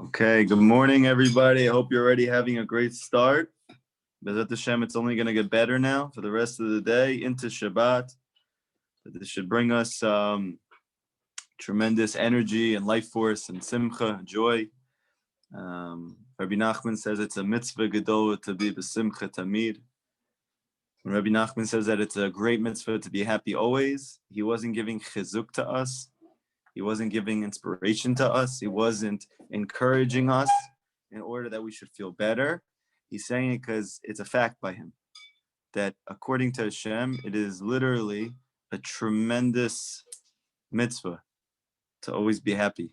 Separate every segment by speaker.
Speaker 1: Okay, good morning, everybody. I hope you're already having a great start. Bezat Hashem, it's only going to get better now for the rest of the day into Shabbat. This should bring us tremendous energy and life force and simcha, joy. Rabbi Nachman says it's a mitzvah gedol to be b'simcha tamid. When Rabbi Nachman says that it's a great mitzvah to be happy always, he wasn't giving chizuk to us. He wasn't giving inspiration to us. He wasn't encouraging us in order that we should feel better. He's saying it because it's a fact by him that according to Hashem, it is literally a tremendous mitzvah to always be happy.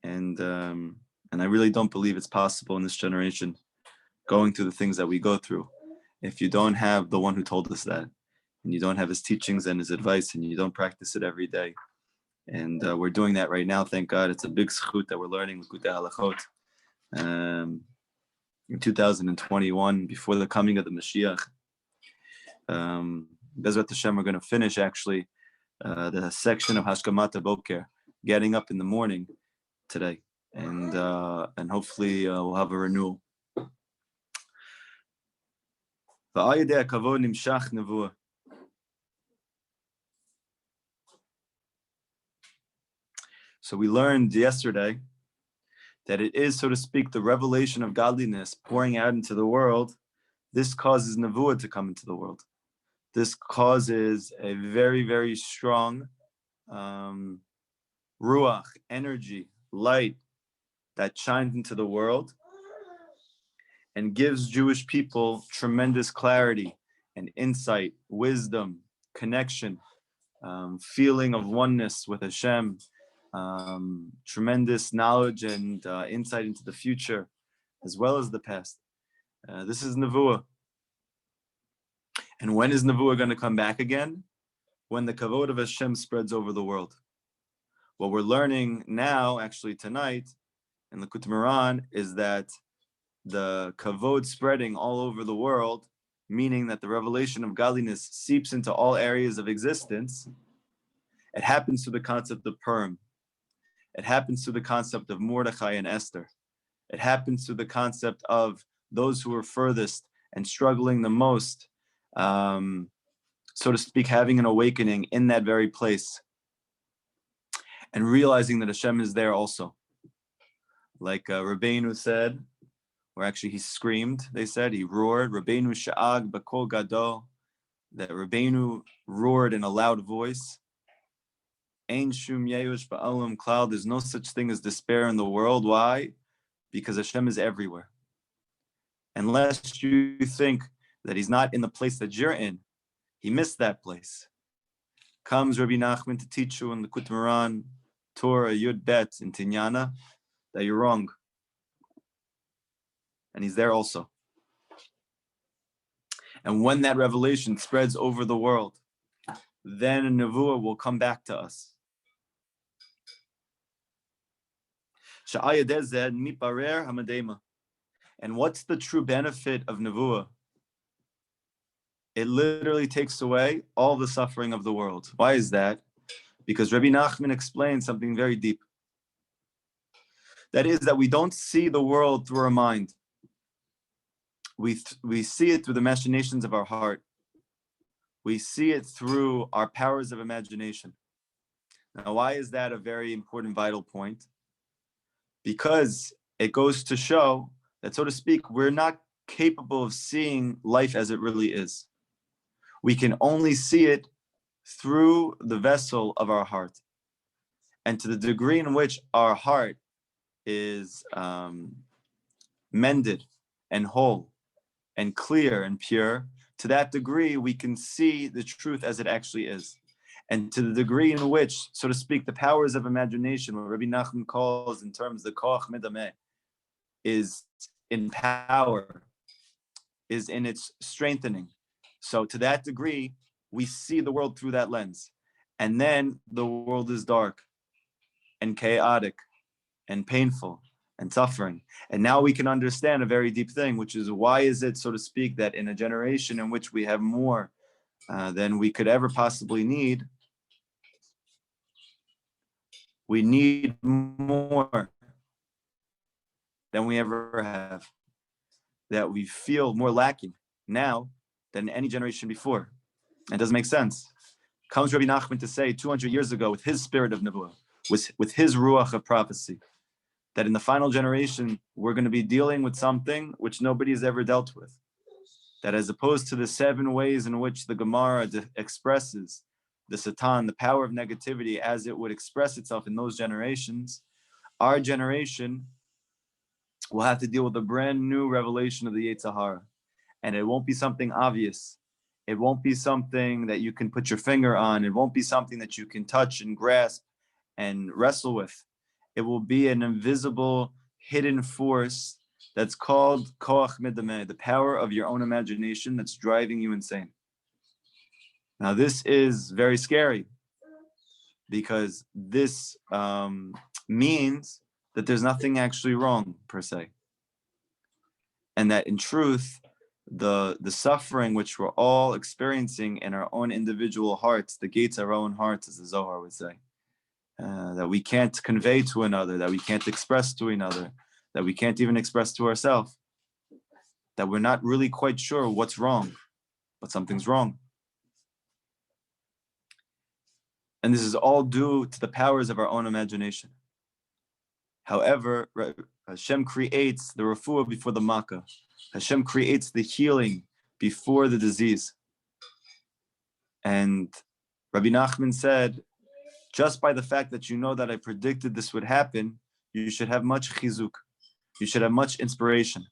Speaker 1: And I really don't believe it's possible in this generation going through the things that we go through if you don't have the one who told us that, and you don't have his teachings and his advice, and you don't practice it every day. And we're doing that right now, thank God. It's a big zchut that we're learning Likutey Halachot in 2021, before the coming of the Mashiach. Bezrat Hashem, we're going to finish actually the section of Hashkamat Boker, getting up in the morning today, and hopefully we'll have a renewal. Kavod nimshach Nevuah. So we learned yesterday that it is, so to speak, the revelation of godliness pouring out into the world. This causes Nevuah to come into the world. This causes a very, very strong ruach, energy, light that shines into the world and gives Jewish people tremendous clarity and insight, wisdom, connection, feeling of oneness with Hashem, tremendous knowledge and insight into the future as well as the past. This is Nevuah. And when is Nevuah going to come back again? When the Kavod of Hashem spreads over the world. What we're learning now, actually tonight, in Likutey Moharan, is that the Kavod spreading all over the world, meaning that the revelation of godliness seeps into all areas of existence. It happens through the concept of Purim. It happens through the concept of Mordechai and Esther. It happens through the concept of those who are furthest and struggling the most, so to speak, having an awakening in that very place and realizing that Hashem is there also. Like Rabbeinu said, or actually he screamed, they said, he roared, Rabbeinu sha'ag b'kol gadol, that Rabbeinu roared in a loud voice. Ein shum yeush ba'olam klal, there's no such thing as despair in the world. Why? Because Hashem is everywhere. Unless you think that he's not in the place that you're in, he missed that place. Comes Rabbi Nachman to teach you in the Likutey Moharan, Torah, Yud Bet, in Tinyana, that you're wrong. And he's there also. And when that revelation spreads over the world, then a Nevuah will come back to us. And what's the true benefit of Nevuah? It literally takes away all the suffering of the world. Why is that? Because Rabbi Nachman explains something very deep. That is that we don't see the world through our mind. We see it through the machinations of our heart. We see it through our powers of imagination. Now, why is that a very important, vital point? Because it goes to show that, so to speak, we're not capable of seeing life as it really is. We can only see it through the vessel of our heart. And to the degree in which our heart is mended and whole and clear and pure, to that degree we can see the truth as it actually is. And to the degree in which, so to speak, the powers of imagination, what Rabbi Nachman calls in terms the koach medameh, is in power, is in its strengthening. So to that degree, we see the world through that lens. And then the world is dark and chaotic and painful and suffering. And now we can understand a very deep thing, which is why is it, so to speak, that in a generation in which we have more than we could ever possibly need, we need more than we ever have, that we feel more lacking now than any generation before. It doesn't make sense. Comes Rabbi Nachman to say 200 years ago with his spirit of Nevuah, with his ruach of prophecy, that in the final generation, we're going to be dealing with something which nobody has ever dealt with. That as opposed to the 7 ways in which the Gemara expresses the Satan, the power of negativity, as it would express itself in those generations, our generation will have to deal with a brand new revelation of the Yetzer Hara. And it won't be something obvious. It won't be something that you can put your finger on. It won't be something that you can touch and grasp and wrestle with. It will be an invisible, hidden force that's called koach midameh, the power of your own imagination that's driving you insane. Now, this is very scary because this means that there's nothing actually wrong, per se. And that in truth, the suffering which we're all experiencing in our own individual hearts, the gates of our own hearts, as the Zohar would say, that we can't convey to another, that we can't express to another, that we can't even express to ourselves, that we're not really quite sure what's wrong, but something's wrong. And this is all due to the powers of our own imagination. However, Hashem creates the refuah before the makkah. Hashem creates the healing before the disease. And Rabbi Nachman said, just by the fact that you know that I predicted this would happen, you should have much chizuk. You should have much inspiration,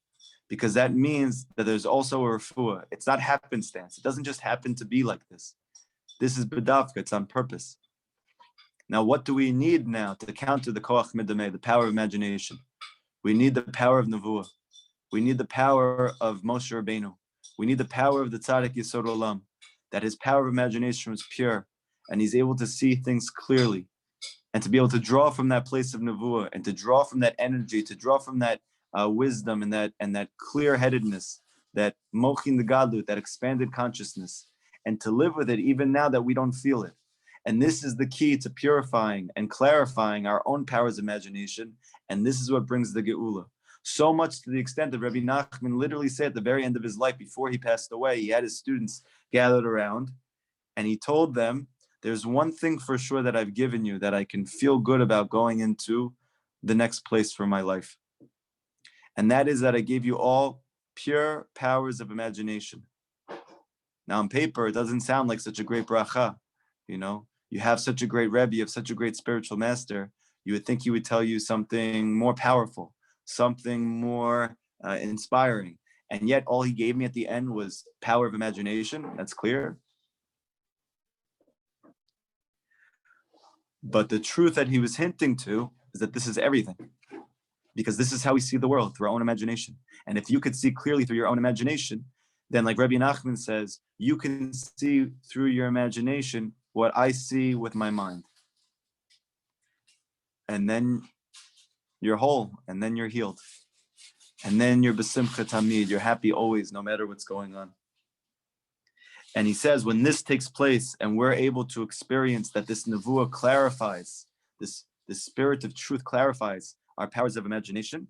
Speaker 1: because that means that there's also a refuah. It's not happenstance. It doesn't just happen to be like this. This is bedavka. It's on purpose. Now, what do we need now to counter the koach midameh, the power of imagination? We need the power of Nevuah. We need the power of Moshe Rabbeinu. We need the power of the Tzaddik Yesod Olam, that his power of imagination was pure, and he's able to see things clearly, and to be able to draw from that place of Nevuah, and to draw from that energy, to draw from that wisdom and that clear-headedness, that mochin the gadlut, that expanded consciousness, and to live with it even now that we don't feel it. And this is the key to purifying and clarifying our own powers of imagination, and this is what brings the Geula. So much to the extent that Rabbi Nachman literally said at the very end of his life, before he passed away, he had his students gathered around, and he told them, there's one thing for sure that I've given you that I can feel good about going into the next place for my life. And that is that I gave you all pure powers of imagination. Now on paper, it doesn't sound like such a great bracha. You know, you have such a great Rebbe, you have such a great spiritual master. You would think he would tell you something more powerful, something more inspiring. And yet all he gave me at the end was power of imagination. That's clear. But the truth that he was hinting to is that this is everything. Because this is how we see the world, through our own imagination. And if you could see clearly through your own imagination, then like Rabbi Nachman says, you can see through your imagination what I see with my mind. And then you're whole, and then you're healed. And then you're besimcha tamid, you're happy always, no matter what's going on. And he says, when this takes place and we're able to experience that this nevuah clarifies, this spirit of truth clarifies our powers of imagination,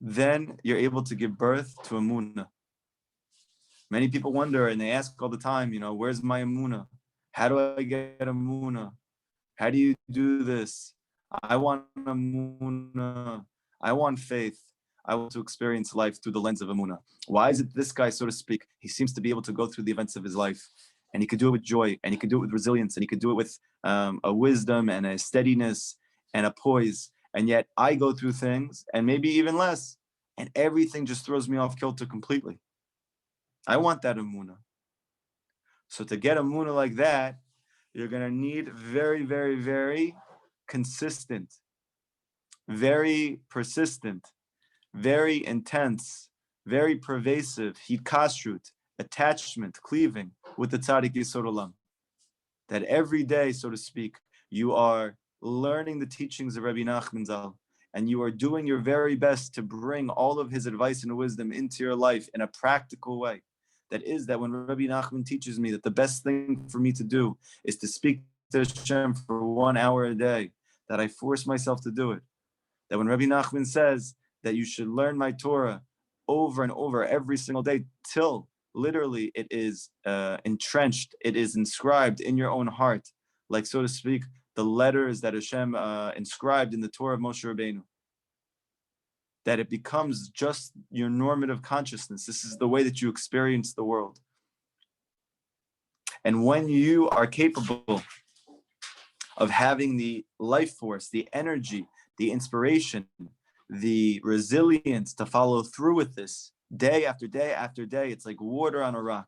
Speaker 1: then you're able to give birth to emunah. Many people wonder, and they ask all the time, where's my emunah? How do I get emunah? How do you do this? I want emunah. I want faith. I want to experience life through the lens of emunah. Why is it this guy, so to speak, he seems to be able to go through the events of his life, and he could do it with joy, and he could do it with resilience, and he could do it with a wisdom and a steadiness and a poise. And yet I go through things, and maybe even less, and everything just throws me off kilter completely. I want that emunah. So to get emunah like that, you're going to need very, very, very consistent, very persistent, very intense, very pervasive hikashrut, attachment, cleaving with the tzaddik yesod olam. That every day, so to speak, you are learning the teachings of Rabbi Nachman Zal, and you are doing your very best to bring all of his advice and wisdom into your life in a practical way. That is that when Rabbi Nachman teaches me that the best thing for me to do is to speak to Hashem for 1 hour a day, that I force myself to do it. That when Rabbi Nachman says that you should learn my Torah over and over every single day till literally it is entrenched, it is inscribed in your own heart, like, so to speak, the letters that Hashem inscribed in the Torah of Moshe Rabbeinu. That it becomes just your normative consciousness. This is the way that you experience the world. And when you are capable of having the life force, the energy, the inspiration, the resilience to follow through with this day after day after day, it's like water on a rock.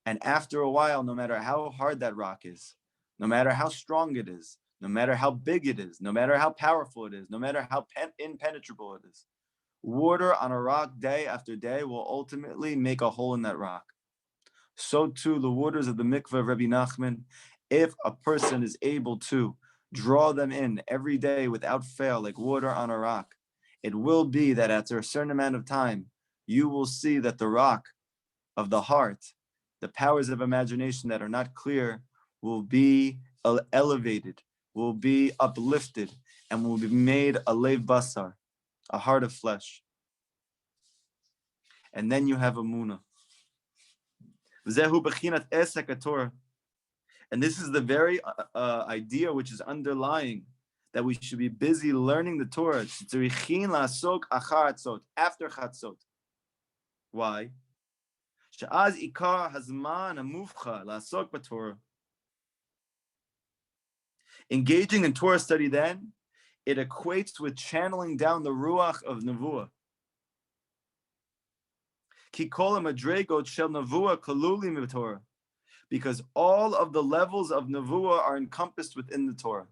Speaker 1: And after a while, no matter how hard that rock is, no matter how strong it is, no matter how big it is, no matter how powerful it is, no matter how impenetrable it is, water on a rock day after day will ultimately make a hole in that rock. So too, the waters of the mikveh of Rabbi Nachman, if a person is able to draw them in every day without fail, like water on a rock, it will be that after a certain amount of time, you will see that the rock of the heart, the powers of imagination that are not clear, will be elevated, will be uplifted, and will be made a lev basar, a heart of flesh. And then you have emunah. Zehu bechinat esek Torah. And this is the very idea which is underlying that we should be busy learning the Torah. After chatzot. Why? Engaging in Torah study then, it equates with channeling down the ruach of Nevuah. Because all of the levels of Nevuah are encompassed within the Torah.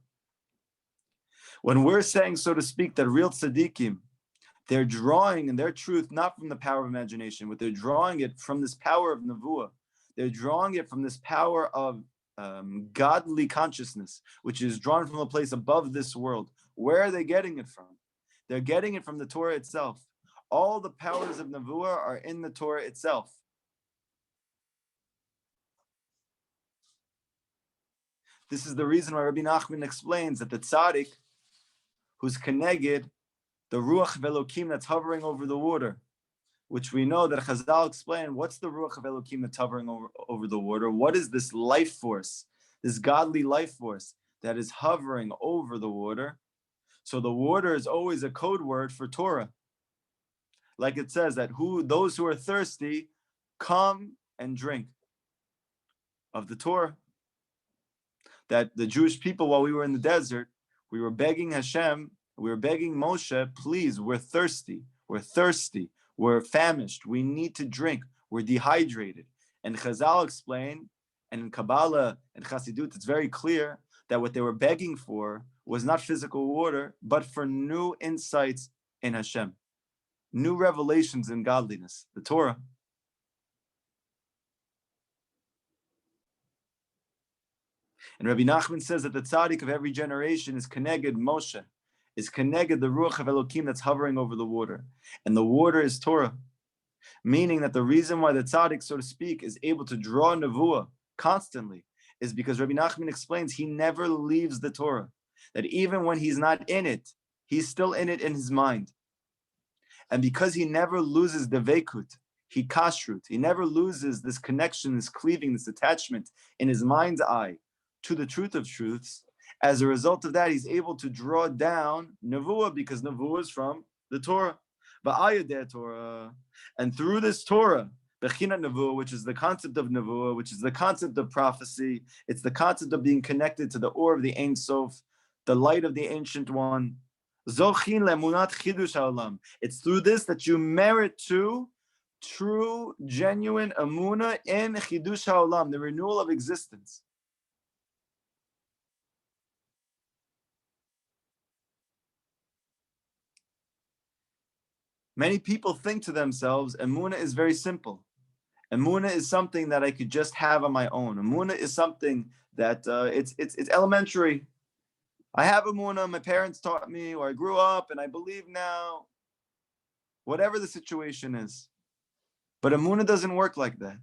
Speaker 1: When we're saying, so to speak, that real tzaddikim, they're drawing in their truth not from the power of imagination, but they're drawing it from this power of Nevuah. They're drawing it from this power of godly consciousness, which is drawn from a place above this world. Where are they getting it from? They're getting it from the Torah itself. All the powers of Nevuah are in the Torah itself. This is the reason why Rabbi Nachman explains that the tzaddik, who's keneged, the ruach of Elokim that's hovering over the water, which we know that Chazal explain, what's the ruach of Elokim that's hovering over the water? What is this life force, this godly life force that is hovering over the water? So the water is always a code word for Torah. Like it says that those who are thirsty, come and drink of the Torah. That the Jewish people, while we were in the desert, we were begging Hashem, we were begging Moshe, please, we're thirsty, we're famished, we need to drink, we're dehydrated. And Chazal explained, and in Kabbalah and Chassidut, it's very clear that what they were begging for was not physical water, but for new insights in Hashem, new revelations in godliness, the Torah. And Rabbi Nachman says that the tzaddik of every generation is keneged Moshe, is keneged the ruach of Elokim that's hovering over the water. And the water is Torah, meaning that the reason why the tzaddik, so to speak, is able to draw Nevuah constantly is because Rabbi Nachman explains he never leaves the Torah, that even when he's not in it, he's still in it in his mind. And because he never loses the veikut, he kashrut, he never loses this connection, this cleaving, this attachment in his mind's eye to the truth of truths. As a result of that, he's able to draw down Nevuah, because Nevuah is from the Torah. Torah. And through this Torah, Bechinat Nevuah, which is the concept of Nevuah, which is the concept of prophecy, it's the concept of being connected to the Or of the Ein Sof, the light of the Ancient One. Zochin lemunat chidush haolam. It's through this that you merit to true, genuine emunah in chidush haolam, the renewal of existence. Many people think to themselves, emunah is very simple. Emunah is something that I could just have on my own. Emunah is something that it's elementary. I have emunah, my parents taught me, or I grew up and I believe now, whatever the situation is. But emunah doesn't work like that.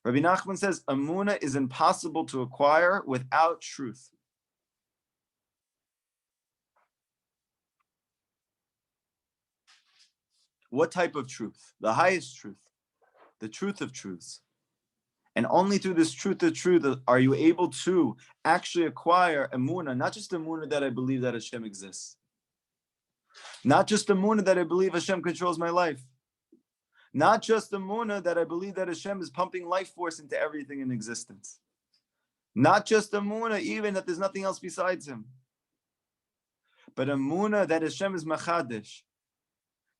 Speaker 1: Rabbi Nachman says, Emunah is impossible to acquire without truth. What type of truth? The highest truth, the truth of truths. And only through this truth of truth are you able to actually acquire emunah, not just emunah that I believe that Hashem exists, not just emunah that I believe Hashem controls my life, not just emunah that I believe that Hashem is pumping life force into everything in existence, not just emunah even that there's nothing else besides Him, but emunah that Hashem is machadesh,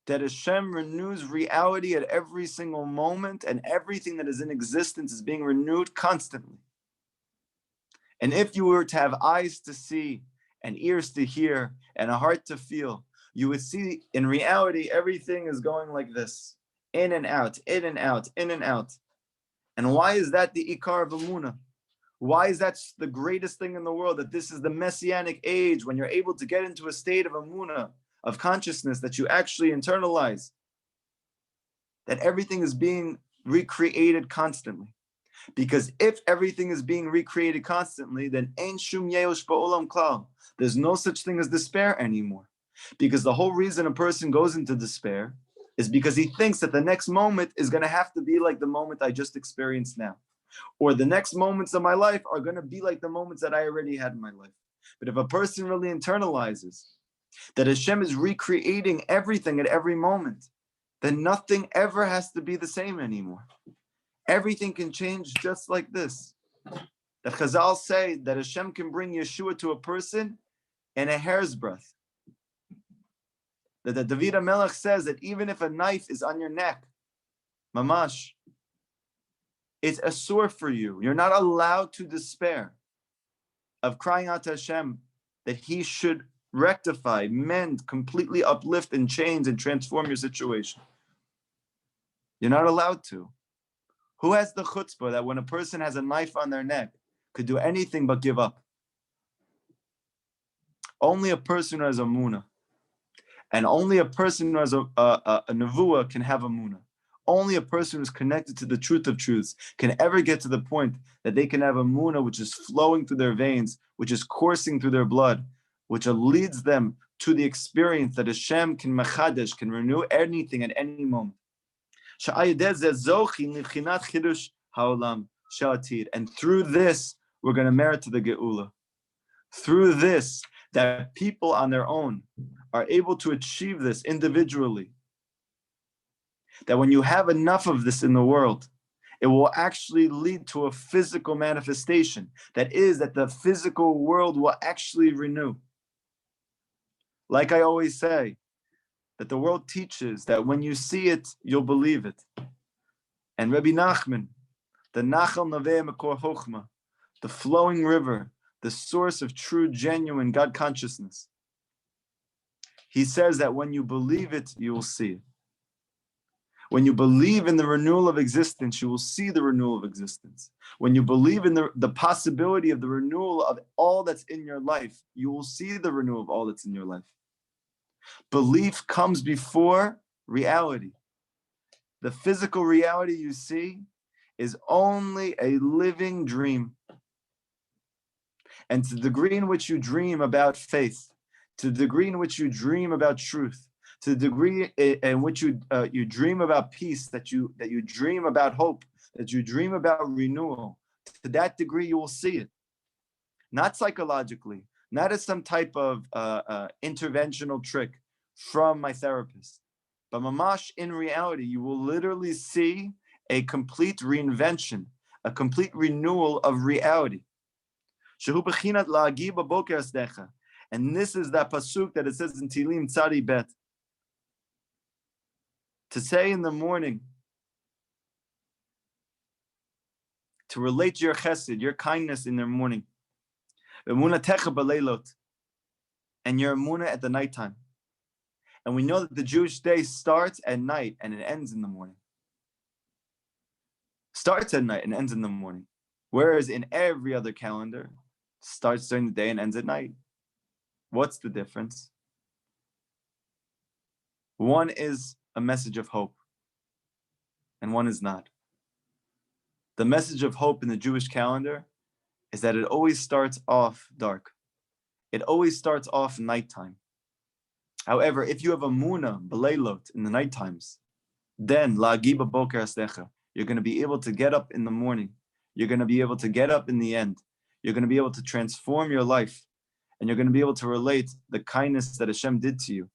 Speaker 1: that Hashem renews reality at every single moment, and everything that is in existence is being renewed constantly. And if you were to have eyes to see, and ears to hear, and a heart to feel, you would see in reality everything is going like this, in and out, in and out, in and out. And why is that the ikar of emunah? Why is that the greatest thing in the world, that this is the messianic age when you're able to get into a state of emunah, of consciousness that you actually internalize, that everything is being recreated constantly. Because if everything is being recreated constantly, then ein shum yeosh ba'olam klal. There's no such thing as despair anymore. Because the whole reason a person goes into despair is because he thinks that the next moment is going to have to be like the moment I just experienced now. Or the next moments of my life are going to be like the moments that I already had in my life. But if a person really internalizes that Hashem is recreating everything at every moment, then nothing ever has to be the same anymore. Everything can change just like this. The Chazal say that Hashem can bring Yeshua to a person in a hair's breadth. That the David HaMelech says that even if a knife is on your neck, mamash, it's a sore for you. You're not allowed to despair of crying out to Hashem that He should rectify, mend, completely uplift and change and transform your situation. You're not allowed to. Who has the chutzpah that when a person has a knife on their neck could do anything but give up? Only a person who has a emunah. And only a person who has a nevuah can have a emunah. Only a person who's connected to the truth of truths can ever get to the point that they can have a emunah which is flowing through their veins, which is coursing through their blood, which leads them to the experience that Hashem can machadesh, can renew anything at any moment. And through this, we're going to merit to the Geula. Through this, that people on their own are able to achieve this individually. That when you have enough of this in the world, it will actually lead to a physical manifestation. That is, that the physical world will actually renew. Like I always say, that the world teaches that when you see it, you'll believe it. And Rabbi Nachman, the Nachal Nevuah Makor Chochma, the flowing river, the source of true, genuine God consciousness, he says that when you believe it, you will see it. When you believe in the renewal of existence, you will see the renewal of existence. When you believe in the possibility of the renewal of all that's in your life, you will see the renewal of all that's in your life. Belief comes before reality. The physical reality you see is only a living dream. And to the degree in which you dream about faith, to the degree in which you dream about truth, to the degree in which you dream about peace, that you dream about hope, that you dream about renewal, to that degree you will see it. Not psychologically, not as some type of interventional trick from my therapist, but mamash, in reality, you will literally see a complete reinvention, a complete renewal of reality. And this is that pasuk that it says in Tilim Tzadi Bet, to say in the morning, to relate your chesed, your kindness in the morning, and your emunah at the nighttime. And we know that the Jewish day starts at night and it ends in the morning. Starts at night and ends in the morning. Whereas in every other calendar, starts during the day and ends at night. What's the difference? One is a message of hope, and one is not. The message of hope in the Jewish calendar is that it always starts off dark. It always starts off nighttime. However, if you have a muna, beleilot, in the night times, then la'agiba boker asdecha, you're going to be able to get up in the morning. You're going to be able to get up in the end. You're going to be able to transform your life. And you're going to be able to relate the kindness that Hashem did to you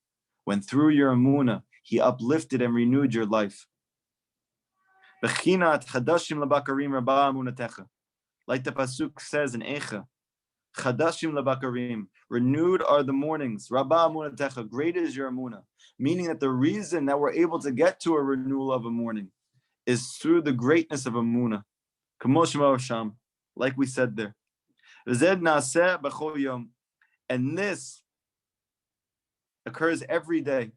Speaker 1: when through your amuna, He uplifted and renewed your life. Bechinat chadashim labakarim rabba amunatecha. Like the pasuk says in Eicha, chadashim labakarim, renewed are the mornings, rabba amunatecha, great is your amuna. Meaning that the reason that we're able to get to a renewal of a morning is through the greatness of amuna. Like we said there. And this occurs every day.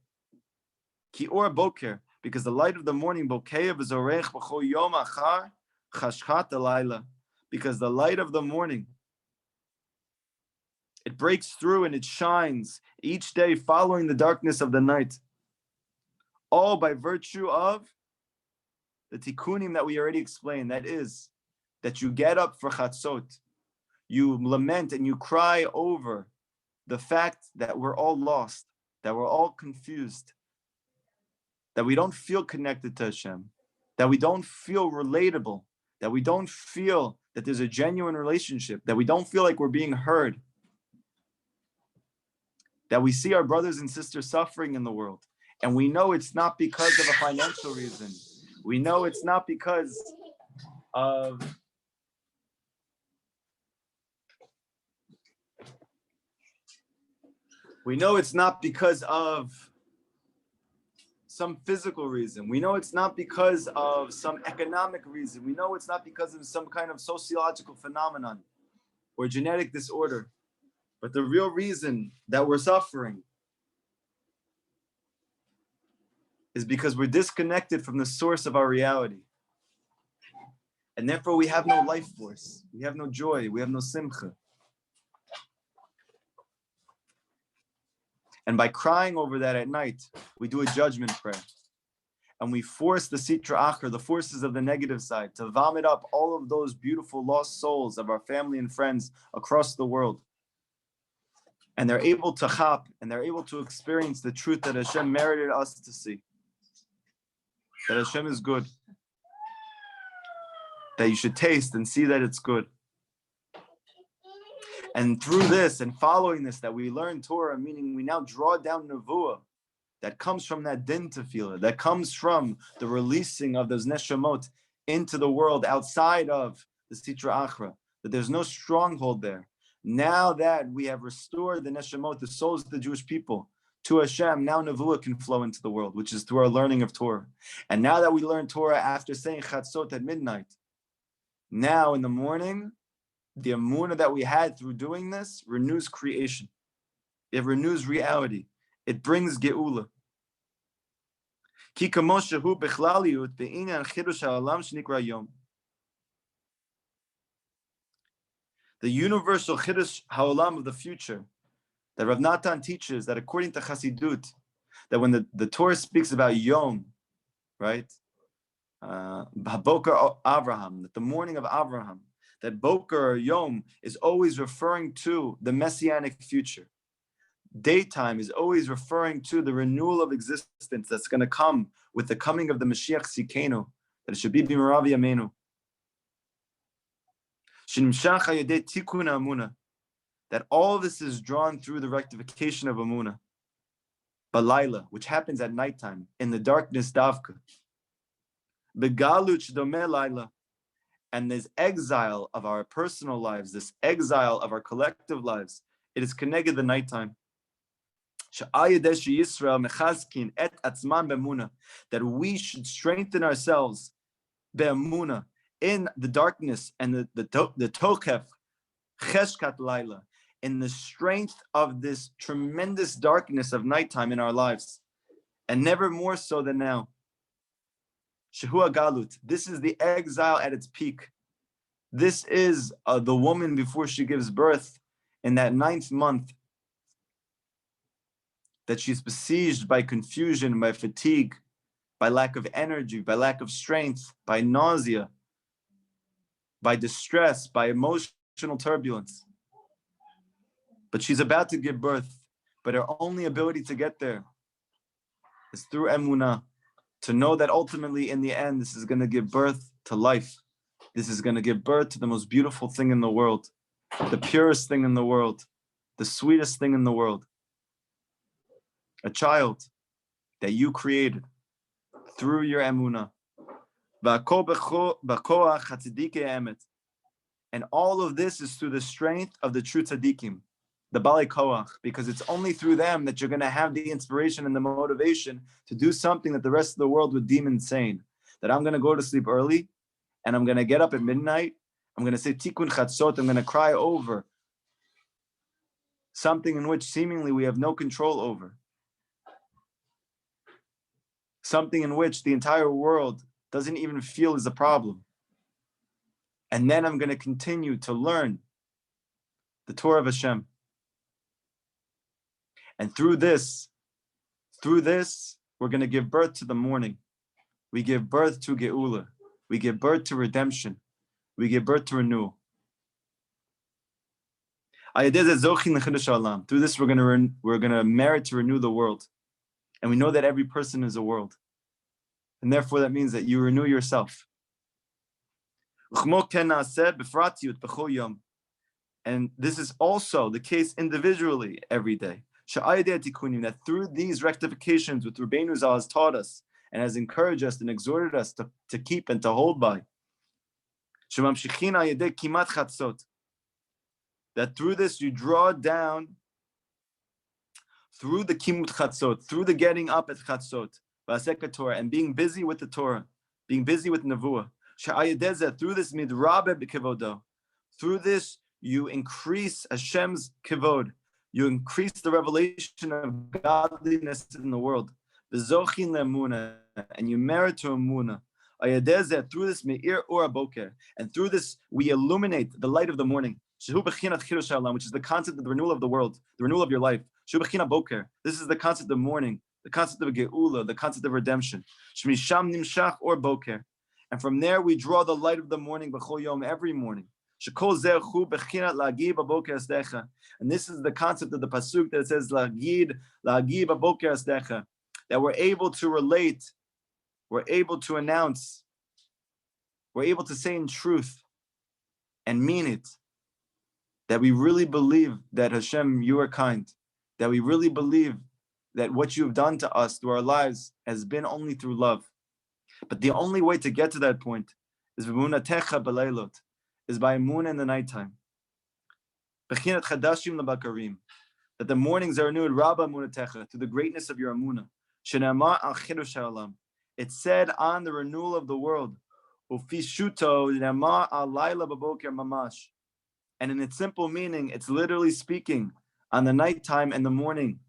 Speaker 1: Ki or boker, because the light of the morning, because the light of the morning, it breaks through and it shines each day following the darkness of the night. All by virtue of the tikkunim that we already explained. That is, that you get up for chatzot, you lament and you cry over the fact that we're all lost, that we're all confused, that we don't feel connected to Hashem, that we don't feel relatable, that we don't feel that there's a genuine relationship, that we don't feel like we're being heard, that we see our brothers and sisters suffering in the world, and we know it's not because of a financial reason. We know it's not because of some physical reason. We know it's not because of some economic reason. We know it's not because of some kind of sociological phenomenon or genetic disorder. But the real reason that we're suffering is because we're disconnected from the source of our reality. And therefore we have no life force. We have no joy. We have no simcha. And by crying over that at night, we do a judgment prayer. And we force the sitra achar, the forces of the negative side, to vomit up all of those beautiful lost souls of our family and friends across the world. And they're able to chap, and they're able to experience the truth that Hashem merited us to see. That Hashem is good. That you should taste and see that it's good. And through this and following this, that we learn Torah, meaning we now draw down Nevuah, that comes from that din tefillah, that comes from the releasing of those neshamot into the world outside of the sitra achra, that there's no stronghold there. Now that we have restored the neshamot, the souls of the Jewish people, to Hashem, now Nevuah can flow into the world, which is through our learning of Torah. And now that we learn Torah after saying chatzot at midnight, now in the morning, the amunah that we had through doing this renews creation. It renews reality. It brings geula. Ki kamoshehu bechlaliut be'inyan chidush ha'olam shenikra yom. The universal chidush ha'olam of the future that Rav Natan teaches, that according to Chassidut, that when the Torah speaks about yom, right? Boker Avraham, that the morning of Avraham, that Boker or Yom is always referring to the messianic future. Daytime is always referring to the renewal of existence that's going to come with the coming of the Mashiach Sikenu, that it should be B'marav Yameinu. Shinimshach hayedei tikun amuna, that all this is drawn through the rectification of amuna. Balayla, which happens at nighttime, in the darkness davka. Begalut shdomeh laila, and this exile of our personal lives, this exile of our collective lives, it is connected the nighttime. That we should strengthen ourselves be'amuna, in the darkness and the tochef, cheshkat laila, in the strength of this tremendous darkness of nighttime in our lives, and never more so than now. Shehu galut. This is the exile at its peak. This is the woman before she gives birth in that 9th month, that she's besieged by confusion, by fatigue, by lack of energy, by lack of strength, by nausea. by distress, by emotional turbulence. But she's about to give birth, but her only ability to get there is through emunah, to know that ultimately in the end, this is going to give birth to life. This is going to give birth to the most beautiful thing in the world, the purest thing in the world, the sweetest thing in the world. A child that you created through your emunah. And all of this is through the strength of the true tzaddikim, the Balei Koach, because it's only through them that you're going to have the inspiration and the motivation to do something that the rest of the world would deem insane. That I'm going to go to sleep early, and I'm going to get up at midnight, I'm going to say Tikkun Chatzot, I'm going to cry over something in which seemingly we have no control over. Something in which the entire world doesn't even feel is a problem. And then I'm going to continue to learn the Torah of Hashem. And through this, we're going to give birth to the morning. We give birth to Geula. We give birth to redemption. We give birth to renewal. Through this, we're going to merit to renew the world. And we know that every person is a world. And therefore, that means that you renew yourself. And this is also the case individually every day. That through these rectifications which Rabbeinu Zal has taught us and has encouraged us and exhorted us to keep and to hold by, that through this you draw down through the kimut chatzot, through the getting up at chatzot, Torah, and being busy with the Torah, being busy with Nevuah. Through this midrabe b'kevodo, through this you increase Hashem's kavod, you increase the revelation of godliness in the world. V'zochin le'emunah, and you merit to emunah. Through this me'ir or boker, and through this we illuminate the light of the morning, which is the concept of the renewal of the world, the renewal of your life. This is the concept of morning, the concept of Geula, the concept of redemption. Shmisham nimshach or boker. And from there we draw the light of the morning b'chol yom, every morning. And this is the concept of the pasuk that says lagid aboker asdecha, that we're able to relate, we're able to announce, we're able to say in truth and mean it, that we really believe that Hashem, you are kind, that we really believe that what you've done to us through our lives has been only through love. But the only way to get to that point is b'munatecha b'leilot, is by moon in the nighttime. Bechinat chadashim lebakarim, that the mornings are renewed, Rabba munatecha, to the greatness of your amunah. Shenamar al chidush ha'olam. It's said on the renewal of the world, ufishuto namar al laila b'boker mamash. And in its simple meaning, it's literally speaking on the nighttime and the morning,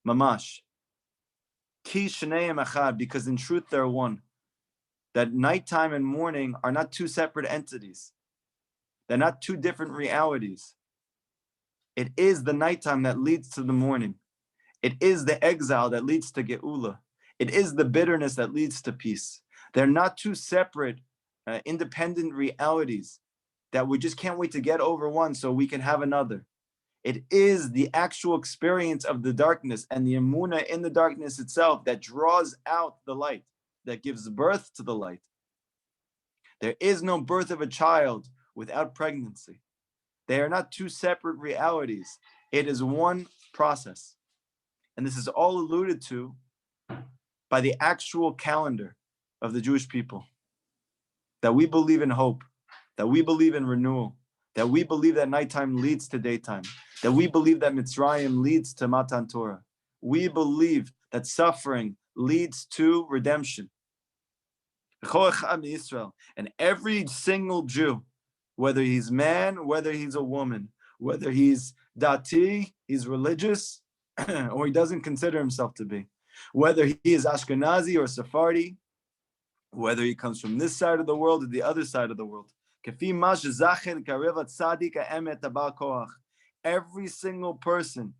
Speaker 1: mamash. Ki shneim achad, because in truth they're one. That nighttime and morning are not two separate entities. They're not two different realities. It is the nighttime that leads to the morning. It is the exile that leads to Geula. It is the bitterness that leads to peace. They're not two separate, independent realities that we just can't wait to get over one so we can have another. It is the actual experience of the darkness and the emunah in the darkness itself that draws out the light, that gives birth to the light. There is no birth of a child without pregnancy. They are not two separate realities. It is one process. And this is all alluded to by the actual calendar of the Jewish people. That we believe in hope, that we believe in renewal, that we believe that nighttime leads to daytime, that we believe that Mitzrayim leads to Matan Torah. We believe that suffering leads to redemption. And every single Jew, whether he's man, whether he's a woman, whether he's dati, he's religious, or he doesn't consider himself to be, whether he is Ashkenazi or Sephardi, whether he comes from this side of the world or the other side of the world, every single person,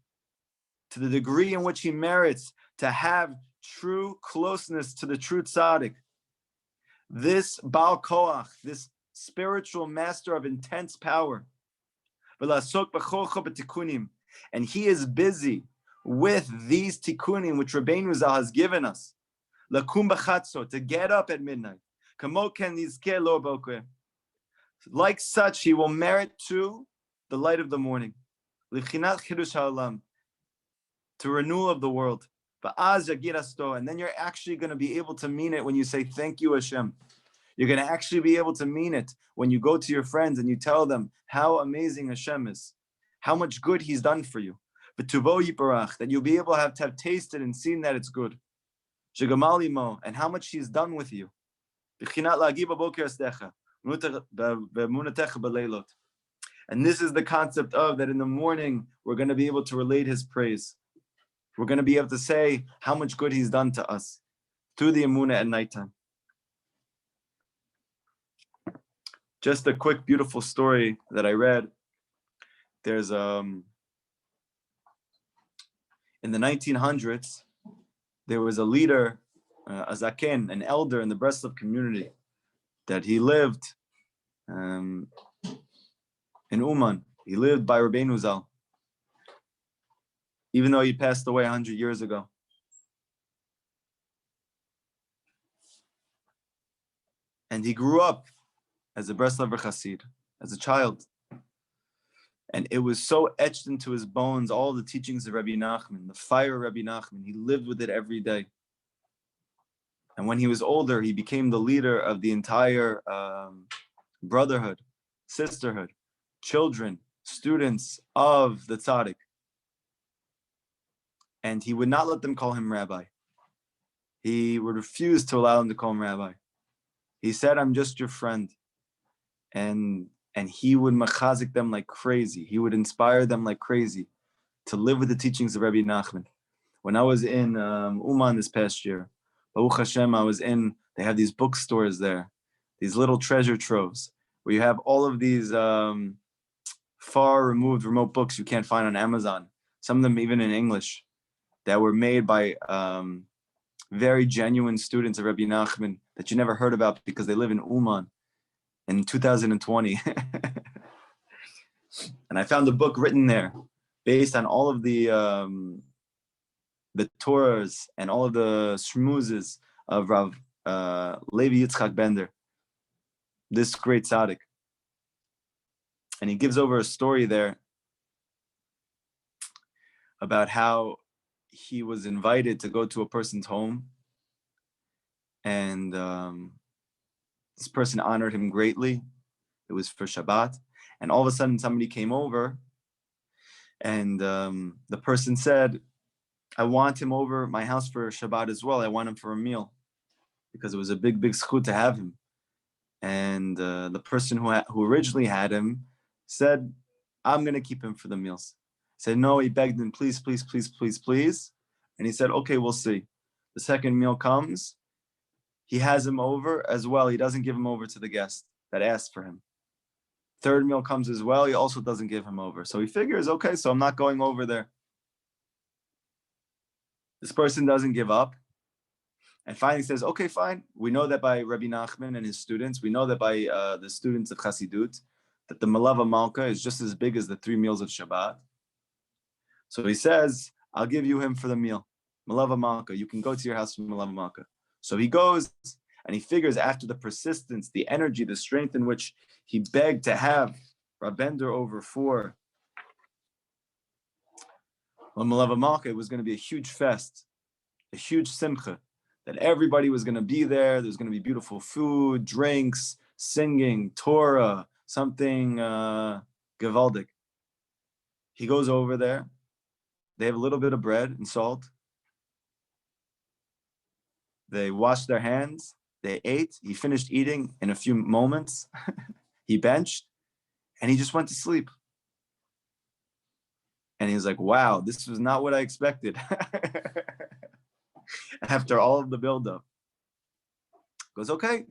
Speaker 1: to the degree in which he merits to have true closeness to the true tzaddik, this Baal Koach, this spiritual master of intense power. And he is busy with these tikkunim which Rabbeinu Zal has given us. To get up at midnight. Like such, he will merit to the light of the morning. To renewal of the world. And then you're actually going to be able to mean it when you say, thank you, Hashem. You're going to actually be able to mean it when you go to your friends and you tell them how amazing Hashem is, how much good he's done for you. That you'll be able to have tasted and seen that it's good. And how much he's done with you. And this is the concept of that in the morning, we're going to be able to relate his praise. We're going to be able to say how much good he's done to us through the emunah at nighttime. Just a quick, beautiful story that I read. There's in the 1900s, there was a leader, a zaken, an elder in the Breslov community, that he lived in Uman. He lived by Rabbeinu Zal, even though he passed away 100 years ago. And he grew up as a Breslover Chassid, as a child. And it was so etched into his bones, all the teachings of Rabbi Nachman, the fire of Rabbi Nachman. He lived with it every day. And when he was older, he became the leader of the entire brotherhood, sisterhood, children, students of the tzaddik. And he would not let them call him rabbi. He would refuse to allow them to call him rabbi. He said, I'm just your friend. And he would machazik them like crazy. He would inspire them like crazy to live with the teachings of Rabbi Nachman. When I was in Uman this past year, Baruch Hashem, they have these bookstores there, these little treasure troves, where you have all of these far removed remote books you can't find on Amazon, some of them even in English, that were made by very genuine students of Rabbi Nachman that you never heard about because they live in Uman in 2020. And I found a book written there based on all of the Torahs and all of the shmuzes of Rav Levi Yitzchak Bender, this great tzaddik. And he gives over a story there about how he was invited to go to a person's home, and this person honored him greatly. It was for Shabbat, and all of a sudden somebody came over, and the person said, I want him over my house for Shabbat as well. I want him for a meal, because it was a big, big zchut to have him. And the person who originally had him said, I'm going to keep him for the meals. He said, no, he begged him, please, please, please, please, please. And he said, okay, we'll see. The second meal comes. He has him over as well. He doesn't give him over to the guest that asked for him. Third meal comes as well. He also doesn't give him over. So he figures, okay, so I'm not going over there. This person doesn't give up. And finally says, okay, fine. We know that by Rabbi Nachman and his students, we know that by the students of Chassidut, that the Malava Malka is just as big as the 3 meals of Shabbat. So he says, I'll give you him for the meal. Malava Malka, you can go to your house for Malava Malka. So he goes and he figures after the persistence, the energy, the strength in which he begged to have Rabender over for Malava Malka, it was going to be a huge fest, a huge simcha, that everybody was going to be there. There's going to be beautiful food, drinks, singing, Torah, something gewaldig. He goes over there. They have a little bit of bread and salt. They washed their hands. They ate. He finished eating in a few moments. He benched, and he just went to sleep. And he was like, wow, this was not what I expected. After all of the buildup. Goes, okay,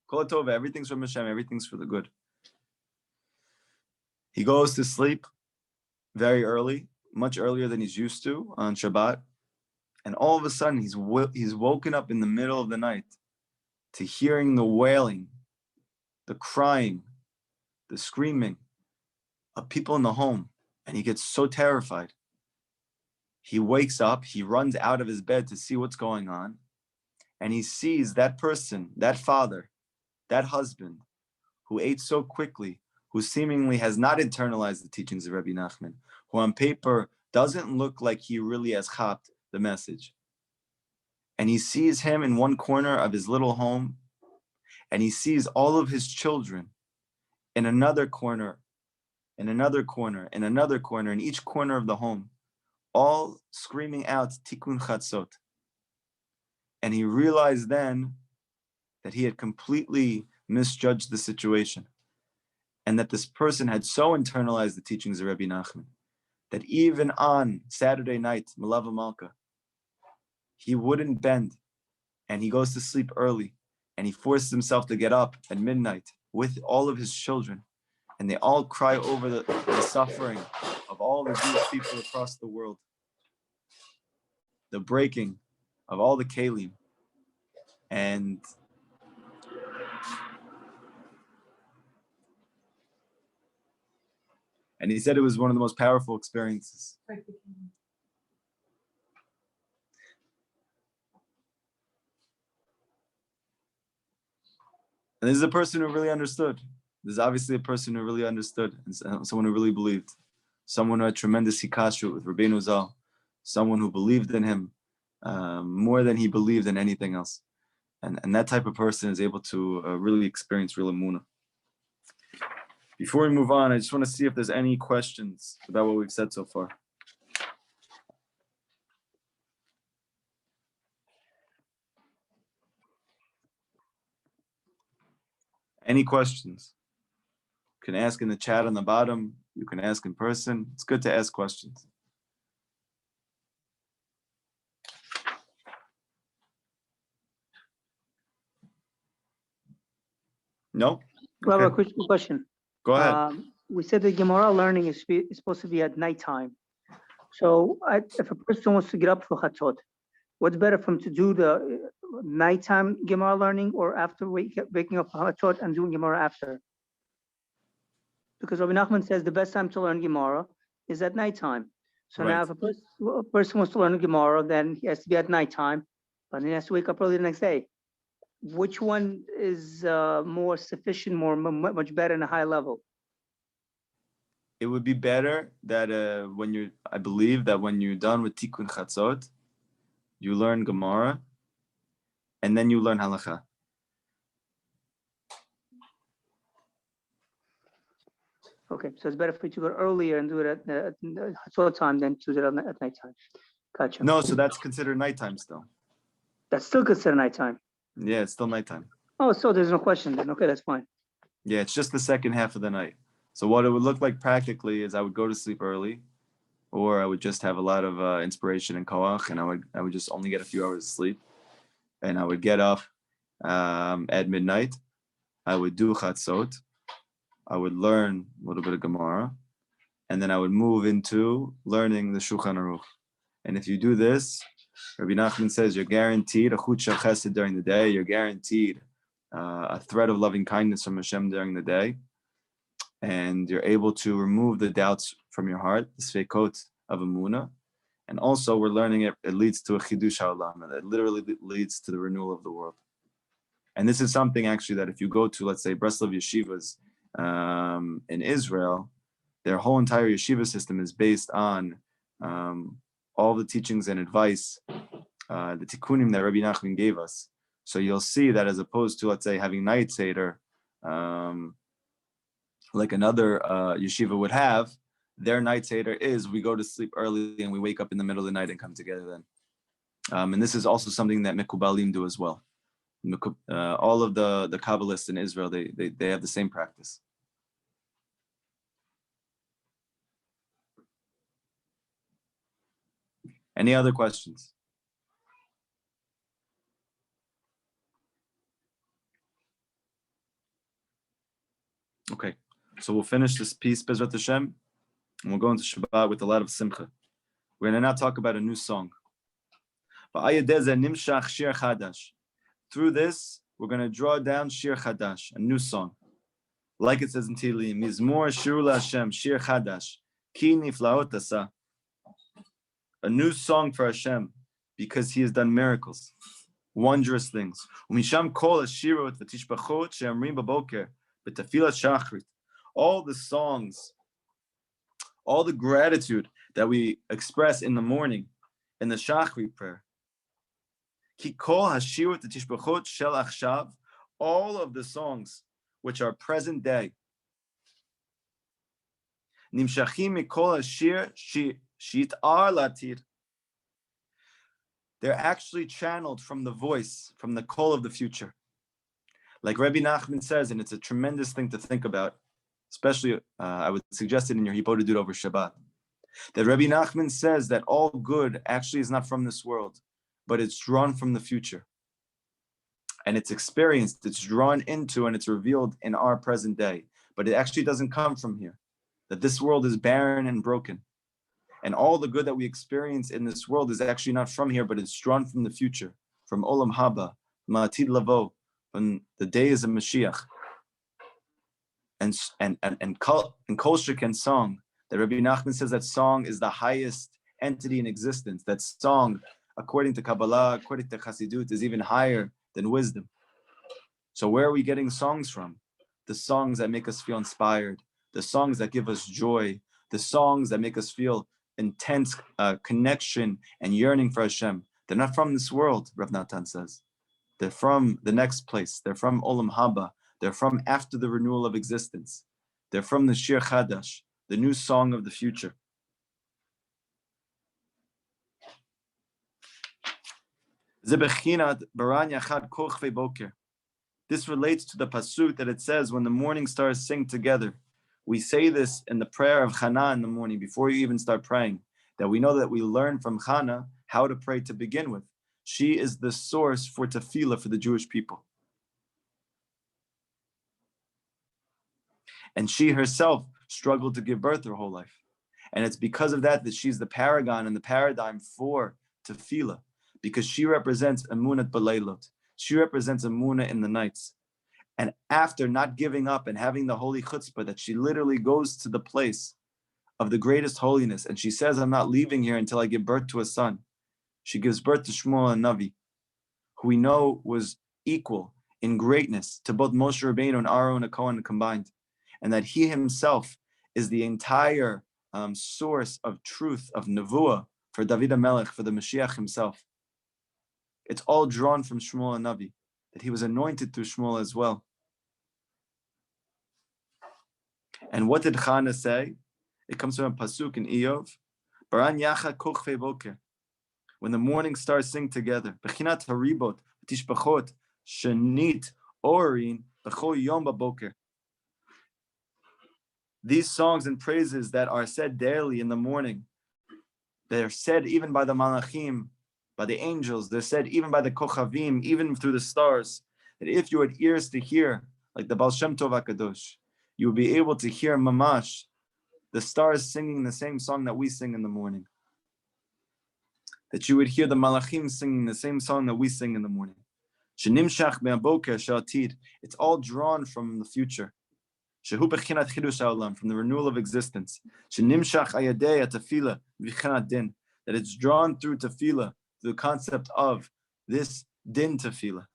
Speaker 1: Kol Tova, everything's from Hashem, everything's for the good. He goes to sleep very early, much earlier than he's used to on Shabbat. And all of a sudden, he's woken up in the middle of the night to hearing the wailing the crying, the screaming of people in the home, and he gets so terrified. He wakes up, he runs out of his bed to see what's going on, and he sees that person, that father, that husband, who ate so quickly, who seemingly has not internalized the teachings of Rabbi Nachman, who on paper doesn't look like he really has chapped the message. And he sees him in one corner of his little home, and he sees all of his children in another corner, in another corner, in another corner, in each corner of the home, all screaming out Tikkun Chatzot. And he realized then that he had completely misjudged the situation, and that this person had so internalized the teachings of Rabbi Nachman that even on Saturday night, Melava Malka, he wouldn't bend, and he goes to sleep early, and he forces himself to get up at midnight with all of his children, and they all cry over the suffering of all the Jewish people across the world, the breaking of all the kelim, and he said it was one of the most powerful experiences. And this is a person who really understood. This is obviously a person who really understood, and someone who really believed. Someone who had tremendous hikashrut with Rabbeinu Zal. Someone who believed in him more than he believed in anything else. And that type of person is able to really experience real emunah. Before we move on, I just want to see if there's any questions about what we've said so far. Any questions? You can ask in the chat on the bottom. You can ask in person. It's good to ask questions. No?
Speaker 2: Well, a quick question.
Speaker 1: Go ahead.
Speaker 2: We said the Gemara learning is supposed to be at nighttime. So if a person wants to get up for Chatzot, what's better for him to do the nighttime Gemara learning or after waking up for Chatzot and doing Gemara after? Because Rabbi Nachman says the best time to learn Gemara is at nighttime. So
Speaker 1: Right.
Speaker 2: now if a person wants to learn Gemara, then he has to be at nighttime, but then he has to wake up early the next day. Which one is more sufficient, much better in a high level?
Speaker 1: It would be better that I believe that when you're done with Tikkun Chatzot, you learn Gemara, and then you learn Halacha.
Speaker 2: Okay, so it's better for you to go earlier and do it at Chatzot time than to do it at nighttime. Gotcha.
Speaker 1: No, so that's considered nighttime still.
Speaker 2: That's still considered nighttime.
Speaker 1: Yeah, it's still nighttime.
Speaker 2: Oh, so there's no question then. Okay, that's fine.
Speaker 1: Yeah, it's just the second half of the night. So what it would look like practically is I would go to sleep early, or I would just have a lot of inspiration and koach, and I would just only get a few hours of sleep, and I would get up at midnight. I would do chatzot. I would learn a little bit of Gemara, and then I would move into learning the Shulchan Aruch. And if you do this, Rabbi Nachman says you're guaranteed a chut shel chesed during the day. You're guaranteed a thread of loving kindness from Hashem during the day. And you're able to remove the doubts from your heart, the sfeikot of emunah. And also we're learning it leads to a chidush ha'olam. It literally leads to the renewal of the world. And this is something actually that if you go to, let's say, Breslov yeshivas in Israel, their whole entire yeshiva system is based on all the teachings and advice, the tikkunim that Rabbi Nachman gave us. So you'll see that as opposed to, let's say, having night seder, like another yeshiva would have, their night seder is we go to sleep early and we wake up in the middle of the night and come together then. And this is also something that Mekubalim do as well. All of the Kabbalists in Israel, they have the same practice. Any other questions? Okay, so we'll finish this piece, Bezrat Hashem, and we'll go into Shabbat with a lot of simcha. We're going to now talk about a new song. Through this, we're going to draw down Shir Chadash, a new song. Like it says in Tehillim, Mizmor Shiru Hashem, Shir Chadash, Ki Niflaot Asa. A new song for Hashem, because He has done miracles, wondrous things. Umisham kol hashirot v'tishbachot she'amrim b'boker b'tefilat shachrit. All the songs, all the gratitude that we express in the morning, in the shachrit prayer. Ki kol hashirot v'tishbachot shel achshav. All of the songs which are present day. Nimshachim mikol hashir shit'ar latir. They're actually channeled from the voice, from the call of the future. Like Rabbi Nachman says, and it's a tremendous thing to think about, especially I would suggest it in your Hipo to do it over Shabbat, that Rabbi Nachman says that all good actually is not from this world, but it's drawn from the future. And it's experienced, it's drawn into, and it's revealed in our present day. But it actually doesn't come from here. That this world is barren and broken. And all the good that we experience in this world is actually not from here, but it's drawn from the future, from Olam Haba, Ma'atid Lavo, from the days of Mashiach. And Kol Sheken song, that Rabbi Nachman says that song is the highest entity in existence. That song, according to Kabbalah, according to Chassidut, is even higher than wisdom. So where are we getting songs from? The songs that make us feel inspired, the songs that give us joy, the songs that make us feel intense connection and yearning for Hashem. They're not from this world, Rav Natan says. They're from the next place. They're from Olam Haba. They're from after the renewal of existence. They're from the Shir Chadash, the new song of the future. This relates to the pasuk that it says when the morning stars sing together. We say this in the prayer of Chana in the morning before you even start praying, that we know that we learn from Chana how to pray to begin with. She is the source for tefillah for the Jewish people. And she herself struggled to give birth her whole life. And it's because of that that she's the paragon and the paradigm for tefillah, because she represents emunat b'leilot. She represents emunah in the nights. And after not giving up and having the holy chutzpah, that she literally goes to the place of the greatest holiness, and she says, I'm not leaving here until I give birth to a son. She gives birth to Shmuel HaNavi, who we know was equal in greatness to both Moshe Rabbeinu and Aaron and Cohen combined, and that he himself is the entire source of truth, of Nevuah, for David HaMelech, for the Mashiach himself. It's all drawn from Shmuel HaNavi, that he was anointed through Shmuel as well. And what did Chana say? It comes from a pasuk in Iyov. Baran yacha kochvei boker. When the morning stars sing together. Bechinat haribot tishbachot shenit orin b'chol yom b'boker. These songs and praises that are said daily in the morning, they're said even by the malachim, by the angels. They're said even by the kochavim, even through the stars. That if you had ears to hear, like the Baal Shem Tov HaKadosh, you will be able to hear mamash, the stars singing the same song that we sing in the morning. That you would hear the malachim singing the same song that we sing in the morning. It's all drawn from the future. From the renewal of existence. That it's drawn through tefillah, the concept of this din tefillah.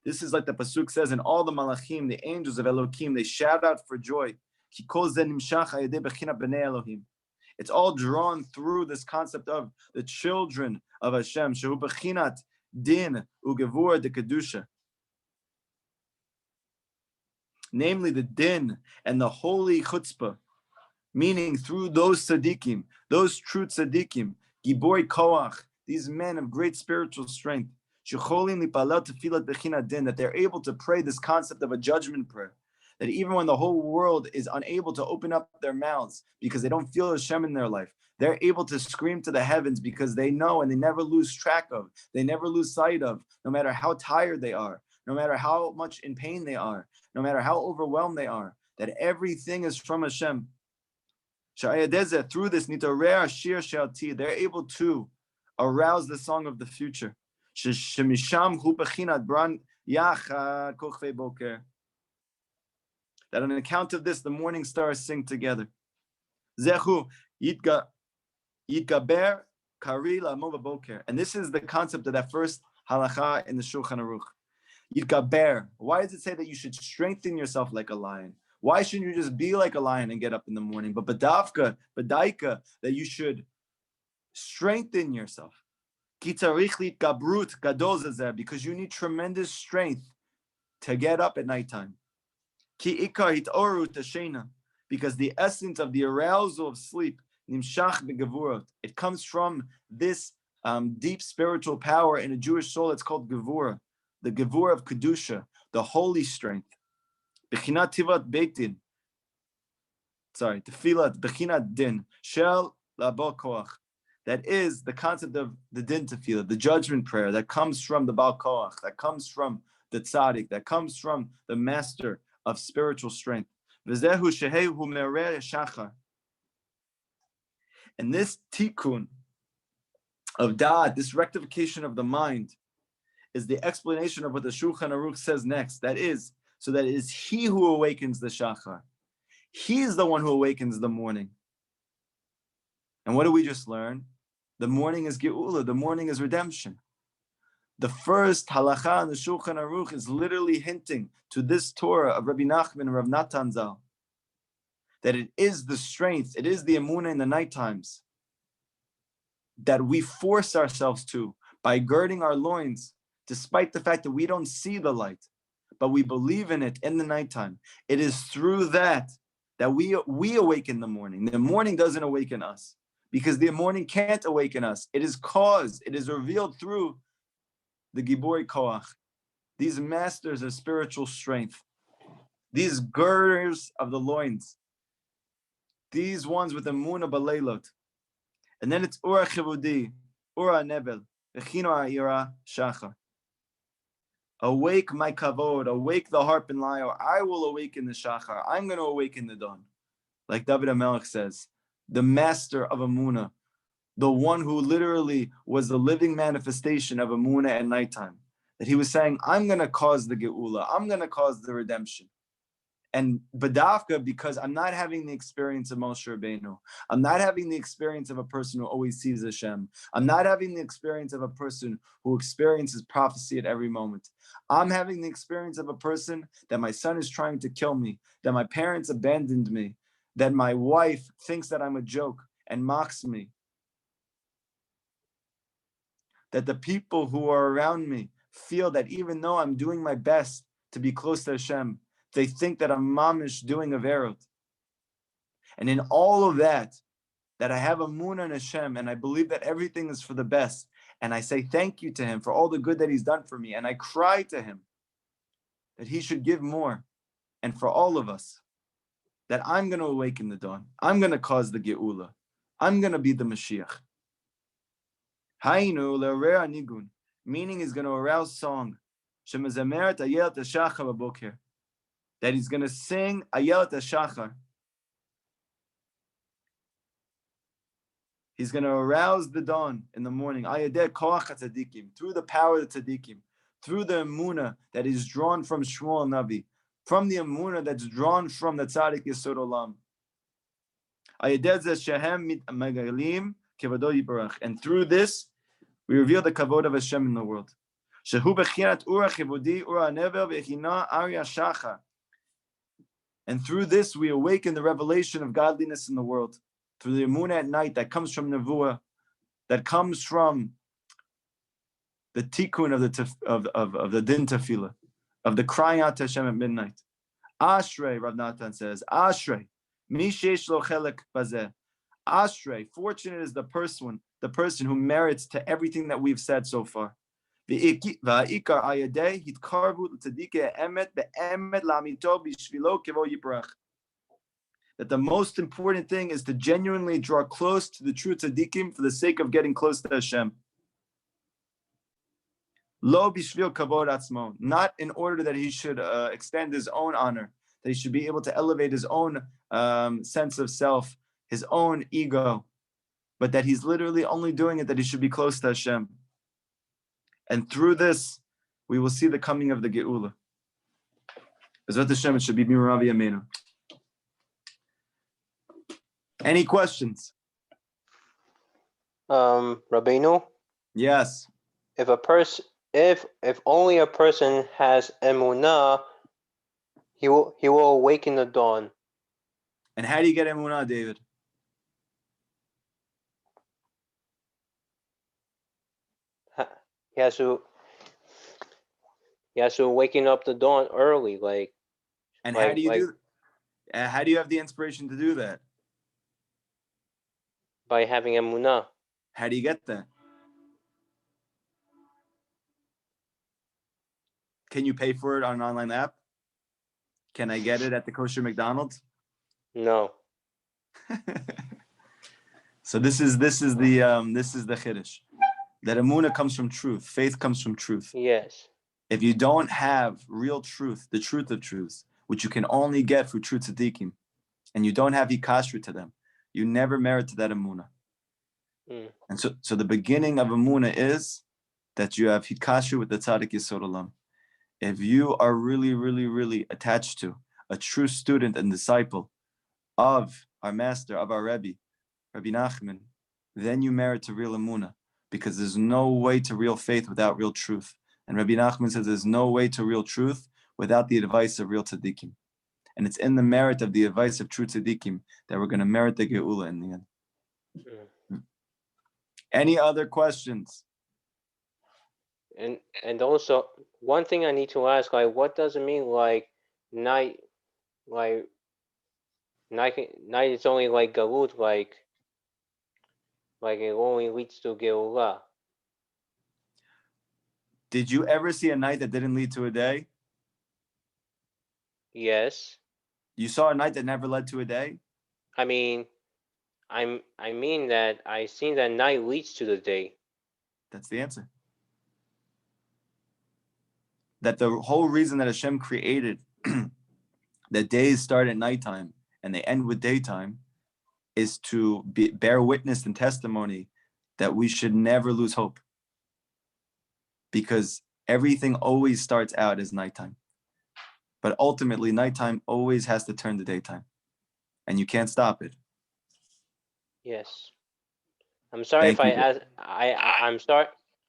Speaker 1: This is like the pasuk says, and all the malachim, the angels of Elohim, they shout out for joy. It's all drawn through this concept of the children of Hashem. Shehu bechinat din ugevur de kedusha. Namely the din and the holy chutzpah, meaning through those tzaddikim, those true tzaddikim, giboi koach, these men of great spiritual strength, that they're able to pray this concept of a judgment prayer. That even when the whole world is unable to open up their mouths because they don't feel Hashem in their life, they're able to scream to the heavens because they know and they never lose track of, they never lose sight of, no matter how tired they are, no matter how much in pain they are, no matter how overwhelmed they are, that everything is from Hashem. Through this, they're able to arouse the song of the future. Yachad kochvei boker. That on account of this, the morning stars sing together. Zechu yitgaber kari la'amov boker. And this is the concept of that first halacha in the Shulchan Aruch. Yitgaber. Why does it say that you should strengthen yourself like a lion? Why shouldn't you just be like a lion and get up in the morning? But badavka, badaika, that you should strengthen yourself. Because you need tremendous strength to get up at nighttime. Because the essence of the arousal of sleep, it comes from this deep spiritual power in a Jewish soul. It's called Gevurah, the Gevurah of Kedusha, the holy strength. Bechinat tivat beitin. Sorry, tefilat bechinat din shel labo koach. That is the concept of the din tefillah, the judgment prayer that comes from the Baal Koach, that comes from the tzaddik, that comes from the master of spiritual strength. V'zehu shehehu merer shachar. And this tikkun of da'at, this rectification of the mind, is the explanation of what the Shulchan Aruch says next. That is, so that it is he who awakens the shachar. He is the one who awakens the morning. And what do we just learn? The morning is Geula, the morning is redemption. The first halacha in the Shulchan Aruch is literally hinting to this Torah of Rabbi Nachman and Rav Natan Zal, that it is the strength, it is the emunah in the night times that we force ourselves to by girding our loins, despite the fact that we don't see the light, but we believe in it in the nighttime. It is through that we awaken the morning. The morning doesn't awaken us, because the morning can't awaken us. It is caused, it is revealed through the Gibori Koach, these masters of spiritual strength, these girders of the loins, these ones with the Emunah Baleilot. And then it's Ura Chivudi, Ura Nebel, Vechino Ha'ira Shachar. Awake my Kavod, awake the harp and lyre. I will awaken the Shachar. I'm going to awaken the dawn. Like David HaMelech says, the master of Emunah, the one who literally was the living manifestation of Emunah at nighttime. That he was saying, I'm going to cause the Geula, I'm going to cause the redemption. And Badavka, because I'm not having the experience of Moshe Rabbeinu. I'm not having the experience of a person who always sees Hashem. I'm not having the experience of a person who experiences prophecy at every moment. I'm having the experience of a person that my son is trying to kill me, that my parents abandoned me, that my wife thinks that I'm a joke and mocks me, that the people who are around me feel that even though I'm doing my best to be close to Hashem, they think that I'm mamish doing averot. And in all of that I have a emunah in Hashem, and I believe that everything is for the best. And I say thank you to Him for all the good that He's done for me. And I cry to Him that He should give more. And for all of us, that I'm going to awaken the dawn. I'm going to cause the Geula. I'm going to be the Mashiach. Hainu le'orer nigun, meaning He's going to arouse song. Shemazameret ayelet hashachar b'boker, that He's going to sing ayelet hashachar. He's going to arouse the dawn in the morning. Ayadeh koach tzadikim, through the power of the tzadikim, through the emunah that is drawn from Shmuel Navi, from the emunah that's drawn from the tzaddik Yesod Olam. Ayadeh zeh shehem mit magalim kavod yibarach, and through this we reveal the kavod of Hashem in the world. Shehu bechinat ura chivudi ura nevel v'echina arya shachar. And through this we awaken the revelation of godliness in the world. Through the emunah at night that comes from Nevuah, that comes from the tikkun of the din tefillah, of the crying out to Hashem at midnight. Ashrei, Rav Natan says, Ashrei, mi sheish lo chelek bazeh. Ashrei, fortunate is the person who merits to everything that we've said so far. V'ikar ayadeh hitkarvu l'tzadikei emet be'emet la'amito b'shvilo kevo yiprach. That the most important thing is to genuinely draw close to the true tzaddikim for the sake of getting close to Hashem. Lo bishvil kavod atzmo, not in order that he should extend his own honor, that he should be able to elevate his own sense of self, his own ego, but that he's literally only doing it that he should be close to Hashem. And through this, we will see the coming of the Geula. Bezrat Hashem, it should be Miravi Amenu. Any questions?
Speaker 3: Rabbeinu,
Speaker 1: Yes.
Speaker 3: if only a person has emunah, he will awaken the dawn.
Speaker 1: And how do you get emunah, David?
Speaker 3: He has to waken up the dawn early, like.
Speaker 1: And how do you how do you have the inspiration to do that?
Speaker 3: By having emunah.
Speaker 1: How do you get that? Can you pay for it on an online app? Can I get it at the kosher McDonald's?
Speaker 3: No.
Speaker 1: So this is the chiddush. That emunah comes from truth. Faith comes from truth.
Speaker 3: Yes.
Speaker 1: If you don't have real truth, the truth of truths, which you can only get through true tzaddikim, and you don't have hikashru to them, you never merit to that emunah. And so the beginning of emunah is that you have hikashru with the tzaddik yesod olam. If you are really, really, really attached to a true student and disciple of our master, of our Rebbe, Rabbi Nachman, then you merit to real emunah, because there's no way to real faith without real truth. And Rabbi Nachman says there's no way to real truth without the advice of real tzaddikim. And it's in the merit of the advice of true tzaddikim that we're going to merit the Geula in the end. Any other questions?
Speaker 3: And also, one thing I need to ask, like, what does it mean, like, night is only like galut, like it only leads to Geula.
Speaker 1: Did you ever see a night that didn't lead to a day?
Speaker 3: Yes.
Speaker 1: You saw a night that never led to a day?
Speaker 3: I mean that I seen that night leads to the day.
Speaker 1: That's the answer. That the whole reason that Hashem created that days start at nighttime and they end with daytime is to bear witness and testimony that we should never lose hope. Because everything always starts out as nighttime. But ultimately, nighttime always has to turn to daytime. And you can't stop it.
Speaker 3: Yes. I'm sorry if I ask.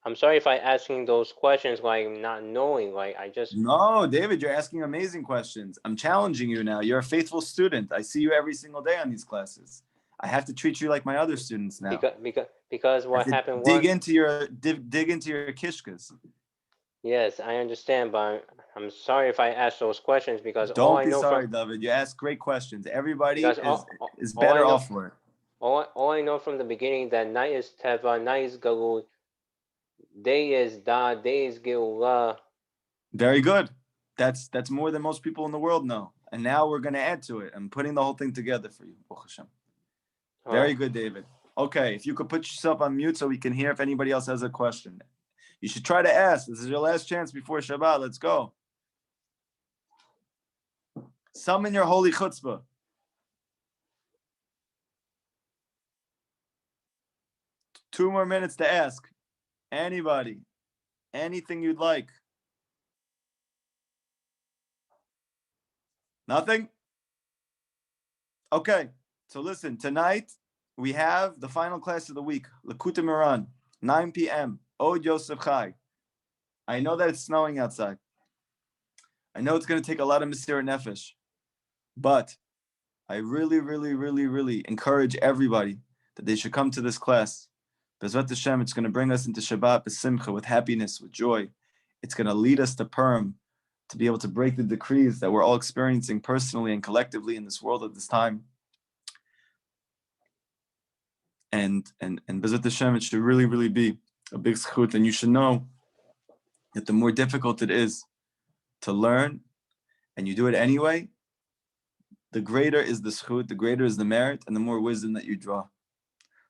Speaker 3: I'm sorry if I asking those questions like not knowing. Like I just.
Speaker 1: No, David, you're asking amazing questions. I'm challenging you now. You're a faithful student. I see you every single day on these classes. I have to treat you like my other students now.
Speaker 3: Because what happened was
Speaker 1: dig into your kishkas.
Speaker 3: Yes, I understand, but I'm sorry if I ask those questions because
Speaker 1: don't be sorry, David. You ask great questions. Everybody is better off for it.
Speaker 3: All I know from the beginning that night is teva, night is galut, day is da, day is geula.
Speaker 1: Very good. That's more than most people in the world know. And now we're going to add to it. I'm putting the whole thing together for you. Hashem. Very good, David. Okay, if you could put yourself on mute so we can hear if anybody else has a question. You should try to ask. This is your last chance before Shabbat. Let's go. Summon your holy chutzpah. Two more minutes to ask. Anybody. Anything you'd like. Nothing? Okay. So listen, tonight we have the final class of the week. Likutey Moran, 9 p.m. Od Yosef Chai. I know that it's snowing outside. I know it's going to take a lot of Mesirut Nefesh. But I really, really, really, really encourage everybody that they should come to this class. Bezrat Hashem, it's going to bring us into Shabbat b'simcha, with happiness, with joy. It's going to lead us to Purim, to be able to break the decrees that we're all experiencing personally and collectively in this world at this time. And Bezrat Hashem, it should really, really be a big zechut. And you should know that the more difficult it is to learn, and you do it anyway, the greater is the zechut, the greater is the merit, and the more wisdom that you draw.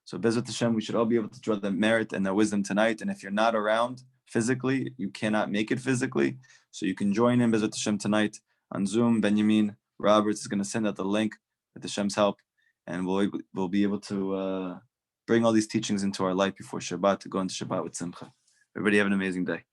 Speaker 1: So Bezrat Hashem, we should all be able to draw the merit and the wisdom tonight. And if you're not around physically, you cannot make it physically. So you can join in Bezrat Hashem tonight on Zoom. Benjamin Roberts is going to send out the link with Hashem's help. And we'll be able to bring all these teachings into our life before Shabbat, to go into Shabbat with simcha. Everybody have an amazing day.